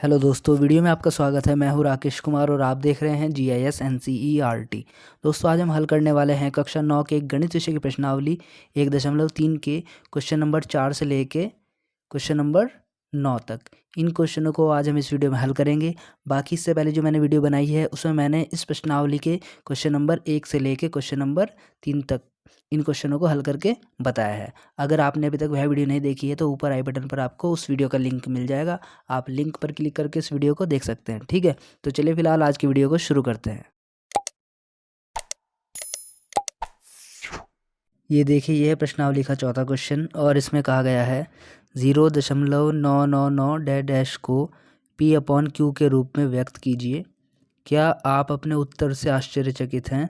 Hello दोस्तों, video में आपका स्वागत है। मैं हूं राकेश कुमार और आप देख रहे हैं GIS NCERT। दोस्तों, आज हम हल करने वाले हैं कक्षा 9 के गणित विषय की प्रश्नावली 1.3 के क्वेश्चन नंबर 4 से लेके क्वेश्चन नंबर 9 तक। इन क्वेश्चनों को आज हम इस वीडियो में हल करेंगे। बाकी इससे पहले जो मैंने वीडियो बनाई है उसमें मैंने इस प्रश्नावली के क्वेश्चन नंबर 1 से लेके क्वेश्चन नंबर 3 तक इन क्वेश्चनों को हल करके बताया है। अगर आपने अभी तक वह वीडियो नहीं देखी है तो ऊपर आई बटन पर आपको उस वीडियो का लिंक मिल जाएगा। आप लिंक पर क्लिक करके इस वीडियो को देख सकते हैं। ठीक है, तो चलिए फिलहाल आज की वीडियो को शुरू करते हैं। ये देखिए, यह है प्रश्नावली का चौथा क्वेश्चन और इसमें कहा गया है 0.999 डैश को P/Q के रूप में व्यक्त कीजिए। क्या आप अपने उत्तर से आश्चर्यचकित हैं?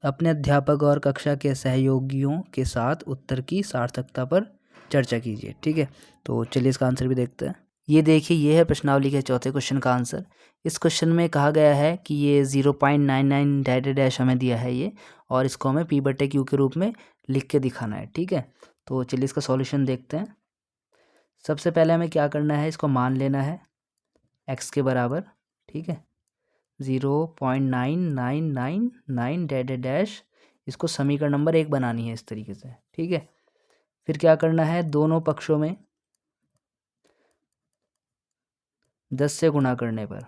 अपने अध्यापक और कक्षा के सहयोगियों के साथ उत्तर की सार्थकता पर चर्चा कीजिए। ठीक है, तो चलिए इसका आंसर भी देखते हैं। ये देखिए, ये है प्रश्नावली के चौथे क्वेश्चन का आंसर। इस क्वेश्चन में कहा गया है कि ये 0.99 डैश हमें दिया है ये, और इसको हमें P/Q के रूप में लिख के दिखाना है। ठीक है, तो चलिए इसका सॉल्यूशन देखते हैं। सबसे पहले हमें क्या करना है, इसको मान लेना है x के बराबर। ठीक है, 0.9999 डैश, इसको समीकरण नंबर 1 बनानी है इस तरीके से। ठीक है, फिर क्या करना है, दोनों पक्षों में 10 से गुणा करने पर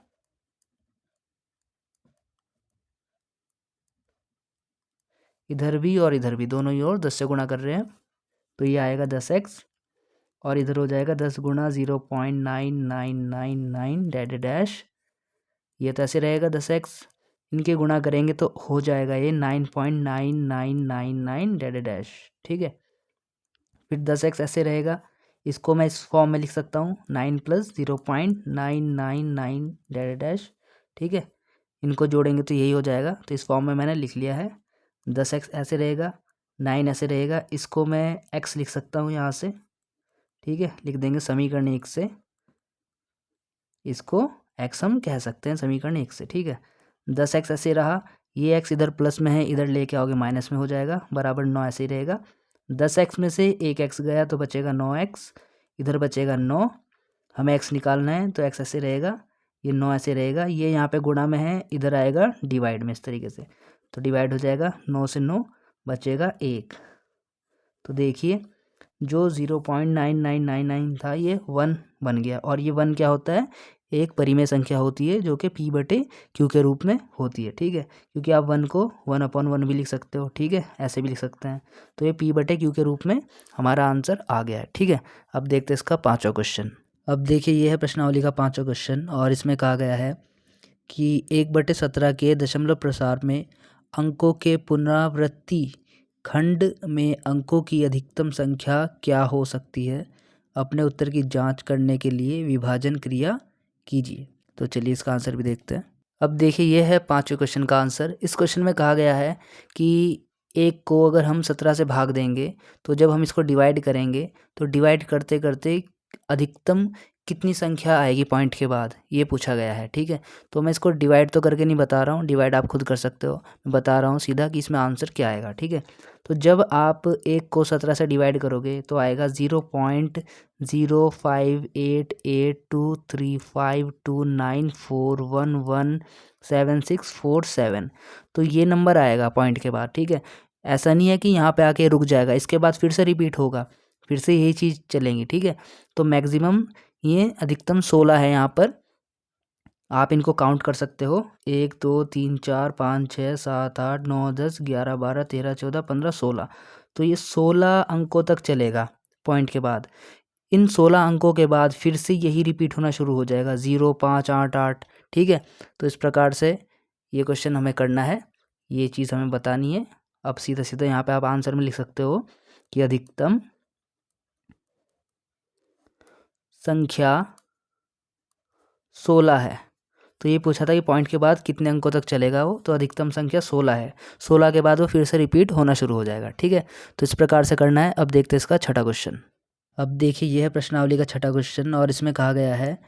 इधर भी और इधर भी दोनों ही ओर 10 से गुणा कर रहे हैं, तो ये आएगा 10x और इधर हो जाएगा 10 गुणा 0.9999 डैश। ये तो ऐसे रहेगा 10x, इनके गुणा करेंगे तो हो जाएगा ये 9.9999 डैश। ठीक है, फिर 10x ऐसे रहेगा, इसको मैं इस फॉर्म में लिख सकता हूँ 9 + 0.999 डैश। ठीक है, इनको जोड़ेंगे तो यही हो जाएगा, तो इस फॉर्म में मैंने लिख लिया है। 10x ऐसे रहेगा, 9 ऐसे रहेगा, इसको मैं x लिख सकता हूँ यहाँ से। ठीक है, लिख देंगे समीकरण 1 से, इसको x हम कह सकते हैं समीकरण 1 से। ठीक है, 10x ऐसे रहा, ये x इधर प्लस में है, इधर लेके आओगे माइनस में हो जाएगा, बराबर 9 ऐसे ही रहेगा। 10x में से एक x गया तो बचेगा 9x, इधर बचेगा 9, हमें x निकालना है तो x ऐसे रहेगा, ये 9 ऐसे रहेगा, ये यहाँ पे गुणा में है, इधर आएगा डिवाइड में इस तरीके से, तो डिवाइड हो जाएगा, 9 से 9 बचेगा 1। तो देखिए, जो 0.9999 था ये 1 बन गया, और ये 1 क्या होता है, एक परिमेय संख्या होती है जो कि P/Q के रूप में होती है। ठीक है, क्योंकि आप 1 को 1/1 भी लिख सकते हो। ठीक है, ऐसे भी लिख सकते हैं, तो ये P/Q के रूप में हमारा आंसर आ गया है। ठीक है, अब देखते हैं इसका पाँचवा क्वेश्चन। अब देखिए, ये है प्रश्नावली का पाँचवा क्वेश्चन और इसमें कहा गया है कि 1/17 के दशमलव प्रसार में अंकों के पुनरावृत्ति खंड में अंकों की अधिकतम संख्या क्या हो सकती है? अपने उत्तर की जांच करने के लिए विभाजन क्रिया कीजिए। तो चलिए इसका आंसर भी देखते हैं। अब देखिए, यह है पाँचवें क्वेश्चन का आंसर। इस क्वेश्चन में कहा गया है कि एक को अगर हम 17 से भाग देंगे तो जब हम इसको डिवाइड करेंगे तो डिवाइड करते करते अधिकतम कितनी संख्या आएगी पॉइंट के बाद, ये पूछा गया है। ठीक है, तो मैं इसको डिवाइड तो करके नहीं बता रहा हूँ, डिवाइड आप खुद कर सकते हो, मैं बता रहा हूँ सीधा कि इसमें आंसर क्या आएगा। ठीक है, तो जब आप एक को 17 से डिवाइड करोगे तो आएगा 0.058823529411767। तो ये नंबर आएगा पॉइंट के बाद। ठीक है, ऐसा नहीं है कि यहाँ पे आके रुक जाएगा, इसके बाद फिर से रिपीट होगा, फिर से यही चीज़ चलेंगी। ठीक है, तो मैक्सिमम ये अधिकतम 16 है यहाँ पर, आप इनको काउंट कर सकते हो, 1 2 3 4 5 6 7 8 9 10 11 12 13 14 15 16। तो ये 16 अंकों तक चलेगा पॉइंट के बाद। इन 16 अंकों के बाद फिर से यही रिपीट होना शुरू हो जाएगा, 0 5 8 8। ठीक है, तो इस प्रकार से ये क्वेश्चन हमें करना है, ये चीज़ हमें बतानी है। अब सीधा सीधा यहाँ पे आप आंसर में लिख सकते हो कि अधिकतम संख्या 16 है। तो ये पूछा था कि पॉइंट के बाद कितने अंकों तक चलेगा वो, तो अधिकतम संख्या 16 है। 16 के बाद वो फिर से रिपीट होना शुरू हो जाएगा। ठीक है, तो इस प्रकार से करना है। अब देखते हैं इसका छठा क्वेश्चन। अब देखिए, यह है प्रश्नावली का छठा क्वेश्चन और इसमें कहा गया है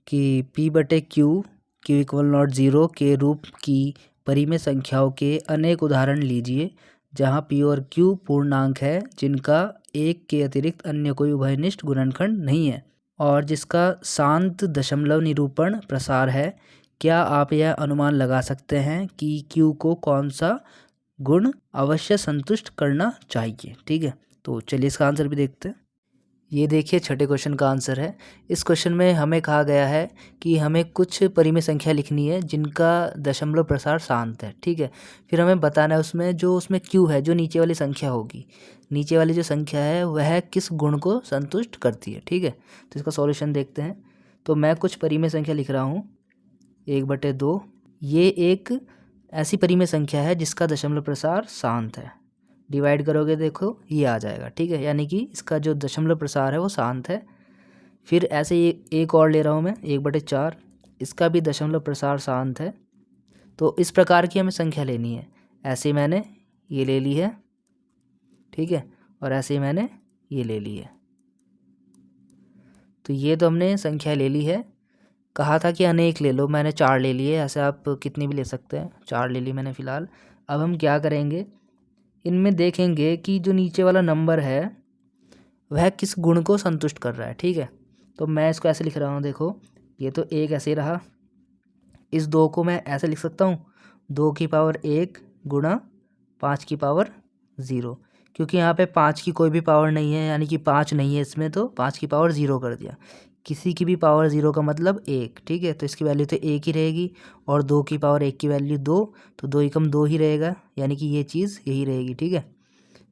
कि P/Q Q=0 के रूप की परिमेय संख्याओं के अनेक उदाहरण लीजिए जहाँ P और Q पूर्णांक है जिनका एक के अतिरिक्त अन्य कोई उभयनिष्ठ गुणनखंड नहीं है। और जिसका शांत दशमलव निरूपण प्रसार है, क्या आप यह अनुमान लगा सकते हैं कि Q को कौन सा गुण अवश्य संतुष्ट करना चाहिए? ठीक है, तो चलिए इसका आंसर भी देखते हैं। ये देखिए छठे क्वेश्चन का आंसर है। इस क्वेश्चन में हमें कहा गया है कि हमें कुछ परिमेय संख्या लिखनी है जिनका दशमलव प्रसार शांत है। ठीक है, फिर हमें बताना है उसमें Q है, जो नीचे वाली संख्या होगी, नीचे वाली जो संख्या है वह किस गुण को संतुष्ट करती है। ठीक है, तो इसका सॉल्यूशन देखते हैं। तो मैं कुछ परिमेय संख्या लिख रहा हूँ। 1/2 ये एक ऐसी परिमेय संख्या है जिसका दशमलव प्रसार शांत है। डिवाइड करोगे देखो ये आ जाएगा। ठीक है, यानी कि इसका जो दशमलव प्रसार है वो शांत है। फिर ऐसे ही एक और ले रहा हूँ मैं 1/4, इसका भी दशमलव प्रसार शांत है। तो इस प्रकार की हमें संख्या लेनी है। ऐसे मैंने ये ले ली है, ठीक है, और ऐसे ही मैंने ये ले ली है। तो ये तो हमने संख्या ले ली है। कहा था कि अनेक ले लो, मैंने 4 ले लिए। ऐसे आप कितनी भी ले सकते हैं, 4 ले ली मैंने फ़िलहाल। अब हम क्या करेंगे, इनमें देखेंगे कि जो नीचे वाला नंबर है वह किस गुण को संतुष्ट कर रहा है। ठीक है, तो मैं इसको ऐसे लिख रहा हूँ। देखो ये तो एक ऐसे ही रहा, इस 2 को मैं ऐसे लिख सकता हूँ 2 की पावर 1 गुणा 5 की पावर 0, क्योंकि यहाँ पे 5 की कोई भी पावर नहीं है, यानी कि 5 नहीं है इसमें, तो 5 की पावर 0 कर दिया। किसी की भी पावर 0 का मतलब 1। ठीक है, तो इसकी वैल्यू तो 1 ही रहेगी, और 2 की पावर 1 की वैल्यू 2, तो 2 एकम 2 ही रहेगा, यानी कि ये चीज़ यही रहेगी। ठीक है,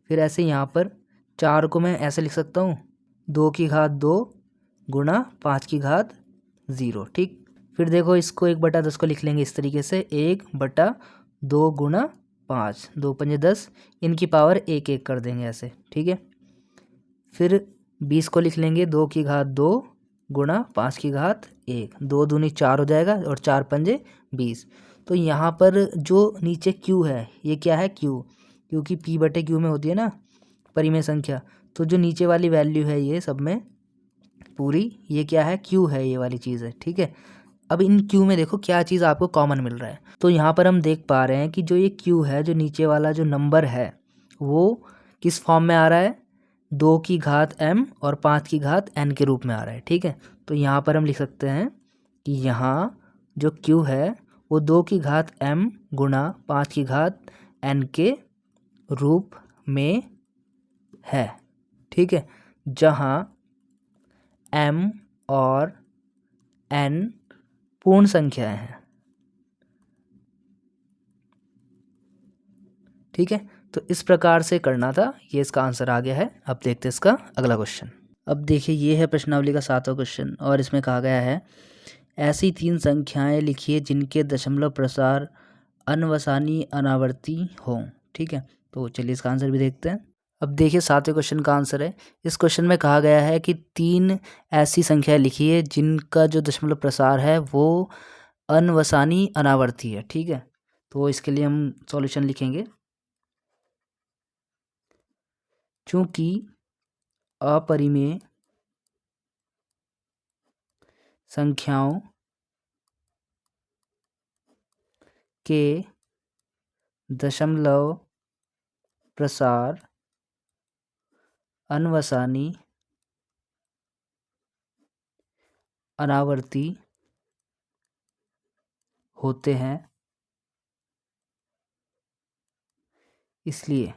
फिर ऐसे यहाँ पर 4 को मैं ऐसे लिख सकता हूँ 2 की घात 2 गुणा 5 की घात 0। ठीक, फिर देखो इसको 1/10 को लिख लेंगे इस तरीके से, 1/2 गुणा 5, 2 पंजे 10, इनकी पावर 1 1 कर देंगे ऐसे। ठीक है, फिर 20 को लिख लेंगे 2 की घात 2 गुणा 5 की घात 1, 2 दूनी 4 हो जाएगा, और 4 पंजे 20। तो यहाँ पर जो नीचे Q है ये क्या है, Q, क्योंकि P/Q में होती है ना परिमेय संख्या। तो जो नीचे वाली वैल्यू है ये सब में पूरी, ये क्या है, Q है, ये वाली चीज़ है। ठीक है, अब इन Q में देखो क्या चीज़ आपको कॉमन मिल रहा है। तो यहाँ पर हम देख पा रहे हैं कि जो ये Q है, जो नीचे वाला जो नंबर है वो किस फॉर्म में आ रहा है, 2 की घात m और 5 की घात n के रूप में आ रहा है। ठीक है, तो यहाँ पर हम लिख सकते हैं कि यहाँ जो Q है वो 2 की घात m गुणा 5 की घात n के रूप में है। ठीक है, जहाँ m और n पूर्ण संख्याएं हैं। ठीक है, तो इस प्रकार से करना था। ये इसका आंसर आ गया है। अब देखते हैं इसका अगला क्वेश्चन। अब देखिए ये है प्रश्नावली का 7वां क्वेश्चन, और इसमें कहा गया है ऐसी 3 संख्याएं लिखिए जिनके दशमलव प्रसार अनवसानी अनावर्ती हों। ठीक है, तो चलिए इसका आंसर भी देखते हैं। अब देखिए 7वें क्वेश्चन का आंसर है। इस क्वेश्चन में कहा गया है कि 3 ऐसी संख्याएं लिखिए जिनका जो दशमलव प्रसार है वो अनवसानी अनावर्ती है। ठीक है, तो इसके लिए हम सॉल्यूशन लिखेंगे। चूँकि अपरिमेय संख्याओं के दशमलव प्रसार अनवसानी अनावर्ती होते हैं, इसलिए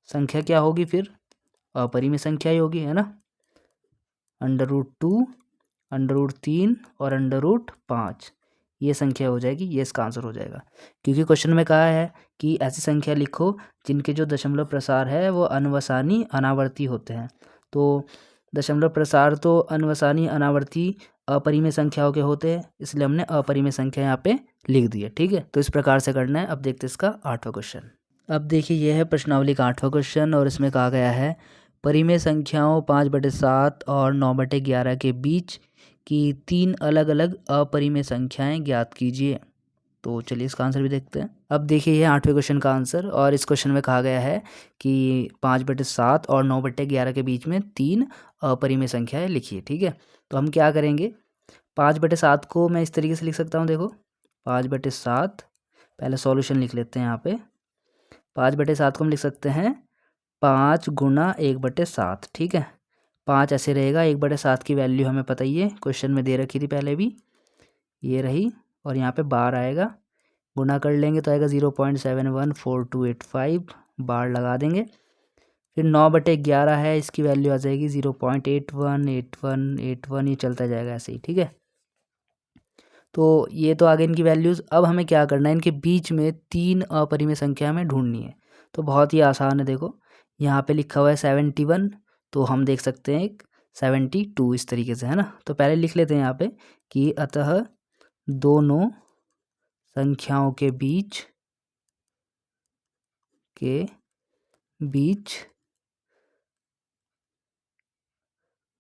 संख्या क्या होगी, फिर अपरिमेय संख्या ही होगी, है ना। √2, √3 और √5 ये संख्या हो जाएगी। ये इसका आंसर हो जाएगा, क्योंकि क्वेश्चन में कहा है कि ऐसी संख्या लिखो जिनके जो दशमलव प्रसार है वो अनवसानी अनावर्ती होते हैं। तो दशमलव प्रसार तो अनवसानी अनावर्ती अपरिमेय संख्याओं के होते हैं, इसलिए हमने अपरिमेय संख्या यहाँ पे लिख दी है। ठीक है, तो इस प्रकार से करना है। अब देखते हैं इसका 8वां क्वेश्चन। अब देखिए यह है प्रश्नावली का 8वां क्वेश्चन, और इसमें कहा गया है परिमेय संख्याओं 5/7 और 9/11 के बीच की 3 अलग अलग अपरिमेय संख्याएं ज्ञात कीजिए। तो चलिए इसका आंसर भी देखते हैं। अब देखिए ये 8वें क्वेश्चन का आंसर, और इस क्वेश्चन में कहा गया है कि 5/7 और 9/11 के बीच में 3 अपरिमेय संख्याएं लिखिए। ठीक है, तो हम क्या करेंगे, 5/7 को मैं इस तरीके से लिख सकता हूँ। देखो 5/7, पहले सॉल्यूशन लिख लेते हैं। यहाँ पे 5/7 को हम लिख सकते हैं 5 गुणा 1/7। ठीक है, 5 ऐसे रहेगा। 1/7 की वैल्यू हमें पता ही है, क्वेश्चन में दे रखी थी पहले भी, ये रही। और यहाँ पे बार आएगा, गुना कर लेंगे तो आएगा 0.714285, बार लगा देंगे। फिर 9/11 है, इसकी वैल्यू आ जाएगी 0.818181, ये चलता जाएगा ऐसे ही, ठीक है। तो ये तो आगे इनकी वैल्यूज़। अब हमें क्या करना है, इनके बीच में 3 अपरिमेय संख्या हमें ढूंढनी है। तो बहुत ही आसान है, देखो यहाँ पे लिखा हुआ है 71, तो हम देख सकते हैं एक 72 इस तरीके से, है ना। तो पहले लिख लेते हैं यहाँ पे कि अतः दोनों संख्याओं के बीच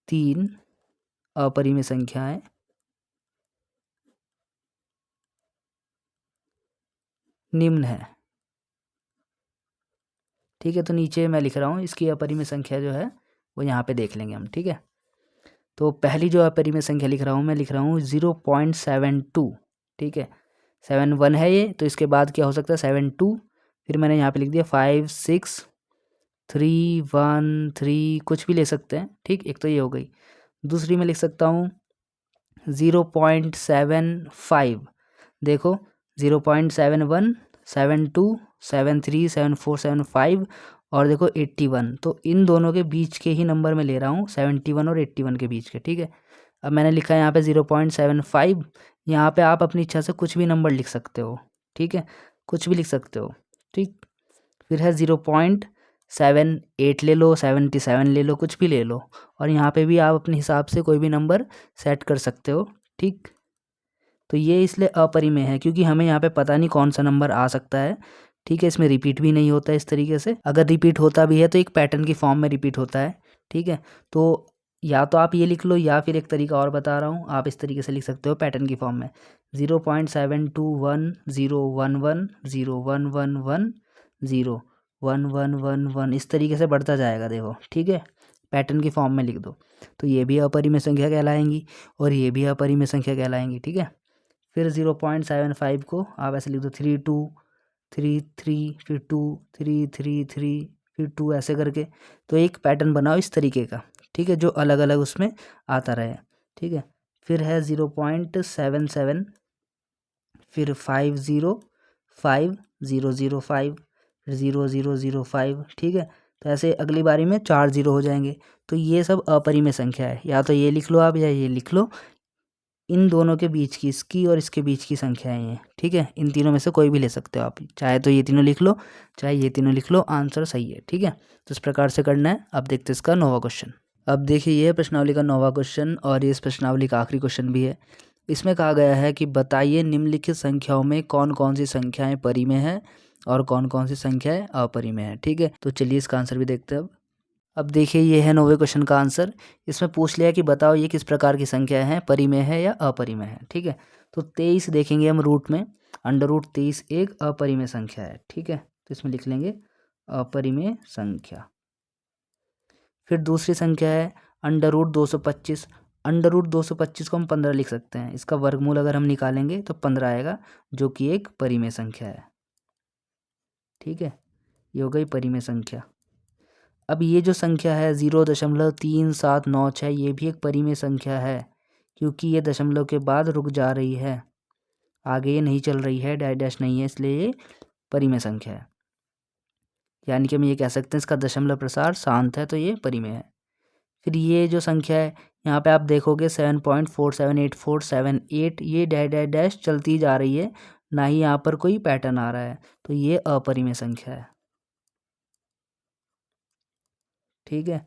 3 अपरिमेय संख्याएं निम्न है, ठीक है। तो नीचे मैं लिख रहा हूँ इसकी अपरिमेय संख्या जो है वो यहाँ पे देख लेंगे हम, ठीक है। तो पहली जो अपरिमेय संख्या लिख रहा हूँ, मैं लिख रहा हूँ 0.72, ठीक है। 71 है ये, तो इसके बाद क्या हो सकता है 72, फिर मैंने यहाँ पे लिख दिया 5 6 3 1 3, कुछ भी ले सकते हैं, ठीक। एक तो ये हो गई। दूसरी मैं लिख सकता हूँ 0.75, देखो 0.71 72 73 74 75 और देखो 81, तो इन दोनों के बीच के ही नंबर मैं ले रहा हूँ, 71 और 81 के बीच के, ठीक है। अब मैंने लिखा है यहाँ पे 0.75, यहाँ पे आप अपनी इच्छा से कुछ भी नंबर लिख सकते हो, ठीक है, कुछ भी लिख सकते हो, ठीक। फिर है 0.78 ले लो, 77 ले लो, कुछ भी ले लो, और यहाँ पे भी आप अपने हिसाब से कोई भी नंबर सेट कर सकते हो, ठीक। तो ये इसलिए अपरिमेय है क्योंकि हमें यहाँ पे पता नहीं कौन सा नंबर आ सकता है, ठीक है। इसमें रिपीट भी नहीं होता है इस तरीके से, अगर रिपीट होता भी है तो एक पैटर्न की फॉर्म में रिपीट होता है, ठीक है। तो या तो आप ये लिख लो, या फिर एक तरीका और बता रहा हूँ, आप इस तरीके से लिख सकते हो पैटर्न की फॉर्म में 0.721011101111, इस तरीके से बढ़ता जाएगा, देखो, ठीक है। पैटर्न की फॉर्म में लिख दो, तो ये भी अपरिमेय संख्या कहलाएंगी और ये भी अपरिमेय संख्या कहलाएंगी, ठीक है। फिर 0.75 को आप ऐसे लिख दो 3 2 3 3, फिर 2 3 3 3, फिर 2, ऐसे करके। तो एक पैटर्न बनाओ इस तरीके का, ठीक है, जो अलग अलग उसमें आता रहे, ठीक है। फिर है 0.77, फिर 5 0 5 0 0 5, फिर 0 0 0 5, ठीक है। तो ऐसे अगली बारी में 4 0 हो जाएंगे। तो ये सब अपरिमेय संख्या है, या तो ये लिख लो आप या ये लिख लो, इन दोनों के बीच की, इसकी और इसके बीच की संख्याएं हैं, ठीक है। इन तीनों में से कोई भी ले सकते हो आप, चाहे तो ये तीनों लिख लो, चाहे ये तीनों लिख लो, आंसर सही है, ठीक है। तो इस प्रकार से करना है। अब देखते हैं इसका 9वां क्वेश्चन। अब देखिए ये प्रश्नावली का 9वां क्वेश्चन और ये इस प्रश्नावली का आखिरी क्वेश्चन भी है। इसमें कहा गया है कि बताइए निम्नलिखित संख्याओं में कौन कौन सी संख्याएं परिमेय हैं और कौन कौन सी संख्याएं अपरिमेय हैं, ठीक है। तो चलिए इसका आंसर भी देखते हैं। अब देखिए ये है 9वें क्वेश्चन का आंसर। इसमें पूछ लिया कि बताओ ये किस प्रकार की संख्या है, परिमेय है या अपरिमेय है, ठीक है। तो 23 देखेंगे हम रूट में, √23 एक अपरिमेय संख्या है, ठीक है। तो इसमें लिख लेंगे अपरिमेय संख्या। फिर दूसरी संख्या है √225, √225 को हम 15 लिख सकते हैं, इसका वर्गमूल अगर हम निकालेंगे तो 15 आएगा, जो कि एक परिमेय संख्या है, ठीक है। ये हो गई परिमेय संख्या। अब ये जो संख्या है 0.3796, ये भी एक परिमेय संख्या है क्योंकि ये दशमलव के बाद रुक जा रही है, आगे ये नहीं चल रही है, डैश डैश नहीं है, इसलिए ये परिमेय संख्या है। यानी कि हम ये कह सकते हैं इसका दशमलव प्रसार शांत है, तो ये परिमेय है। फिर ये जो संख्या है यहाँ पे आप देखोगे 7.478478, ये डैश डैश डैश चलती जा रही है, ना ही यहाँ पर कोई पैटर्न आ रहा है, तो ये अपरिमेय संख्या है, ठीक है।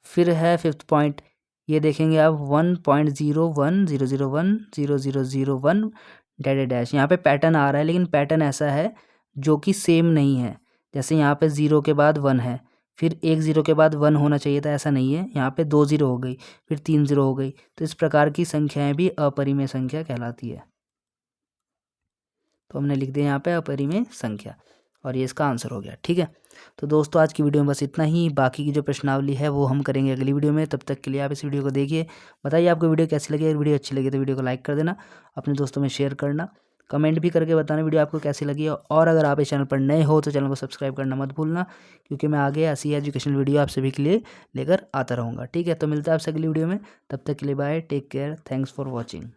फिर है 5th पॉइंट, ये देखेंगे आप 1.0100100001 डैश डैश, यहाँ पे पैटर्न आ रहा है, लेकिन पैटर्न ऐसा है जो कि सेम नहीं है। जैसे यहाँ पे 0 के बाद 1 है, फिर एक 0 के बाद 1 होना चाहिए था, ऐसा नहीं है। यहाँ पे 2 0 हो गई, फिर 3 0 हो गई, तो इस प्रकार की संख्याएं भी अपरिमेय संख्या कहलाती है। तो हमने लिख दिया यहाँ पे अपरिमेय संख्या और ये इसका आंसर हो गया, ठीक है। तो दोस्तों आज की वीडियो में बस इतना ही, बाकी की जो प्रश्नावली है वो हम करेंगे अगली वीडियो में। तब तक के लिए आप इस वीडियो को देखिए, बताइए आपको वीडियो कैसी लगी। अगर वीडियो अच्छी लगी तो वीडियो को लाइक कर देना, अपने दोस्तों में शेयर करना, कमेंट भी करके बताना वीडियो आपको कैसी लगी है। और अगर आप इस चैनल पर नए हो तो चैनल को सब्सक्राइब करना मत भूलना, क्योंकि मैं आगे ऐसी एजुकेशनल वीडियो आप सभी के लिए लेकर आता रहूँगा। ठीक है, तो मिलता है आपसे अगली वीडियो में, तब तक के लिए bye, take care, thanks for watching.